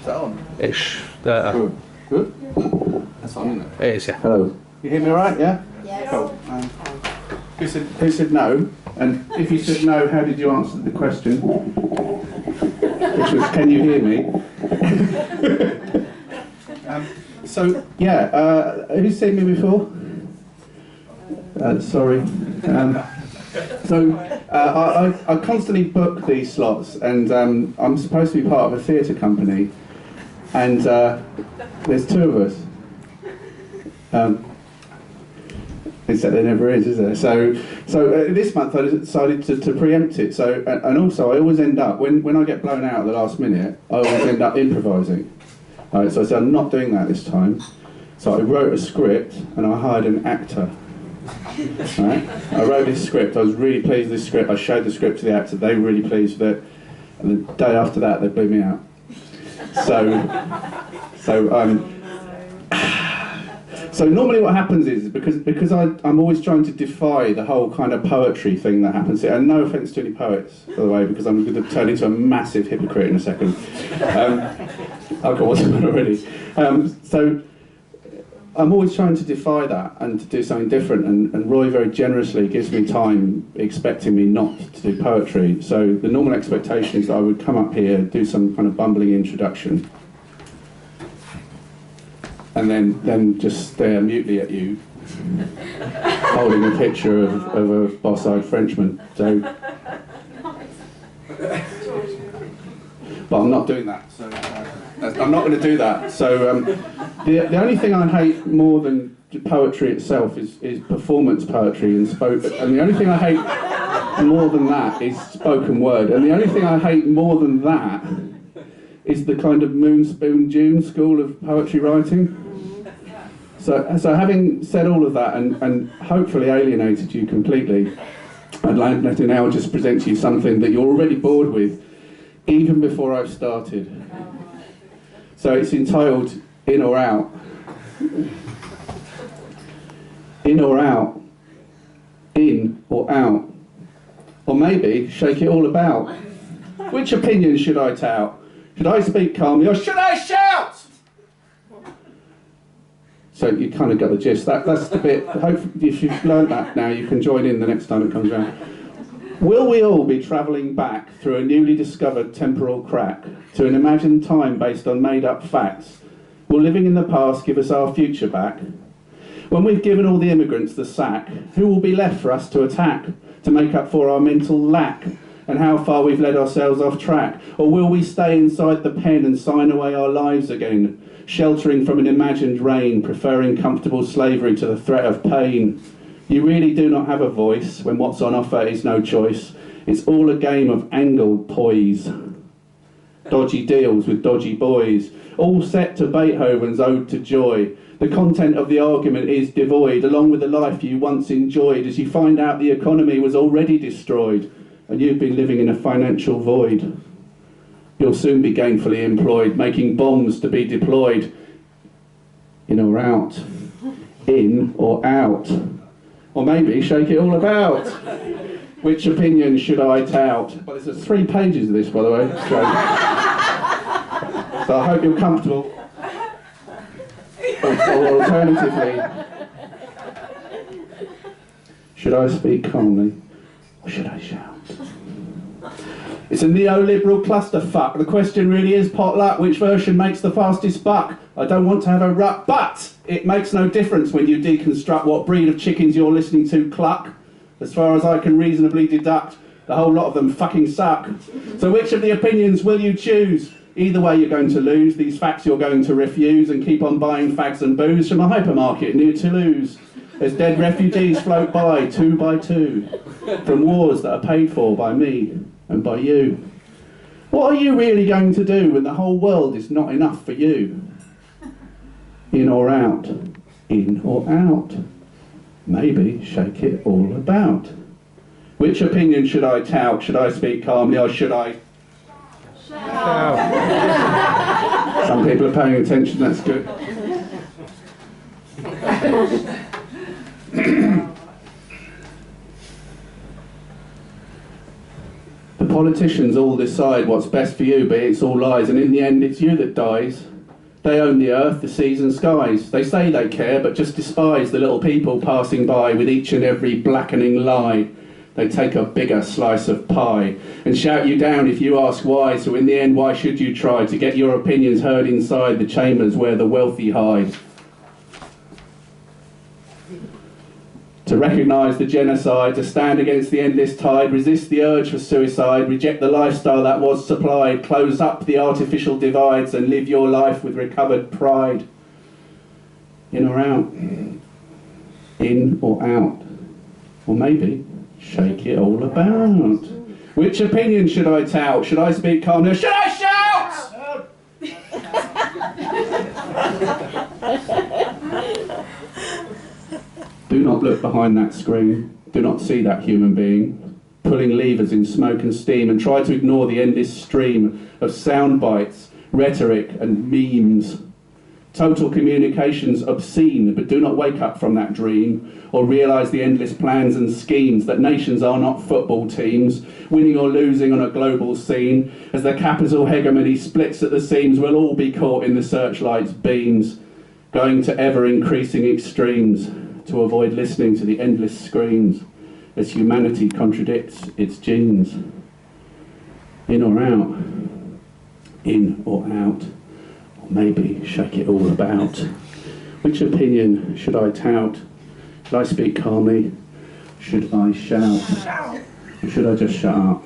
that on? Ish. Good. Good? That's on, isn't it? It is, yeah. Hello. You hear me all right, yeah? Yes. Cool. Who said no? And if you said no, how did you answer the question? Which was, can you hear me? Who's seen me before? Sorry. I constantly book these slots, and I'm supposed to be part of a theatre company, and there's two of us. Except there never is there? So this month I decided to preempt it. So and also I always end up when I get blown out at the last minute, I always end up improvising. Right, so I said I'm not doing that this time. So I wrote a script and I hired an actor. Right? I wrote this script. I was really pleased with this script. I showed the script to the actor. They were really pleased with it. And the day after that, they blew me out. So normally what happens is, because I'm always trying to defy the whole kind of poetry thing that happens here, and no offence to any poets, by the way, because I'm going to turn into a massive hypocrite in a second. I've got one already. So I'm always trying to defy that and to do something different, and Roy very generously gives me time expecting me not to do poetry. So the normal expectation is that I would come up here, do some kind of bumbling introduction, and then just stare mutely at you, holding a picture of a boss-eyed Frenchman. So, but I'm not doing that. So I'm not going to do that. So the only thing I hate more than poetry itself is performance poetry and spoken. And the only thing I hate more than that is spoken word. And the only thing I hate more than that is the kind of Moonspoon June school of poetry writing. So having said all of that and hopefully alienated you completely, I'd like to now just present to you something that you're already bored with, even before I've started. So it's entitled In or Out. In or out. In or out. Or maybe shake it all about. Which opinion should I tout? Should I speak calmly or should I shout? So you kind of got the gist. That's the bit. Hopefully, if you've learned that now, you can join in the next time it comes around. Will we all be travelling back through a newly discovered temporal crack to an imagined time based on made-up facts? Will living in the past give us our future back? When we've given all the immigrants the sack, who will be left for us to attack to make up for our mental lack and how far we've led ourselves off track? Or will we stay inside the pen and sign away our lives again, sheltering from an imagined rain, preferring comfortable slavery to the threat of pain? You really do not have a voice when what's on offer is no choice. It's all a game of angled poise. Dodgy deals with dodgy boys, all set to Beethoven's Ode to Joy. The content of the argument is devoid, along with the life you once enjoyed, as you find out the economy was already destroyed and you've been living in a financial void. You'll soon be gainfully employed, making bombs to be deployed. In or out? In or out? Or maybe shake it all about. Which opinion should I tout? Well, there's 3 pages of this, by the way. So I hope you're comfortable. Or alternatively, should I speak calmly or should I shout? It's a neoliberal clusterfuck. The question really is potluck. Which version makes the fastest buck? I don't want to have a rut, but it makes no difference when you deconstruct what breed of chickens you're listening to cluck. As far as I can reasonably deduct, the whole lot of them fucking suck. So which of the opinions will you choose? Either way you're going to lose. These facts you're going to refuse and keep on buying fags and booze from a hypermarket near Toulouse. As dead refugees float by 2 by 2 from wars that are paid for by me and by you. What are you really going to do when the whole world is not enough for you? In or out? In or out? Maybe shake it all about. Which opinion should I tout? Should I speak calmly or should I shout? Some people are paying attention, that's good. The politicians all decide what's best for you, but it's all lies, and in the end it's you that dies. They own the earth, the seas and skies. They say they care, but just despise the little people passing by with each and every blackening lie. They take a bigger slice of pie and shout you down if you ask why. So in the end, why should you try to get your opinions heard inside the chambers where the wealthy hide? To recognise the genocide, to stand against the endless tide, resist the urge for suicide, reject the lifestyle that was supplied, close up the artificial divides and live your life with recovered pride. In or out? In or out? Or maybe shake it all about. Which opinion should I tout? Should I speak calmly or should I shout? Do not look behind that screen. Do not see that human being pulling levers in smoke and steam, and try to ignore the endless stream of sound bites, rhetoric and memes. Total communications obscene, but do not wake up from that dream or realise the endless plans and schemes that nations are not football teams, winning or losing on a global scene. As the capital hegemony splits at the seams, we'll all be caught in the searchlight's beams, going to ever-increasing extremes to avoid listening to the endless screams as humanity contradicts its genes. In or out? In or out? Or maybe shake it all about. Which opinion should I tout? Should I speak calmly? Should I shout? Or should I just shut up?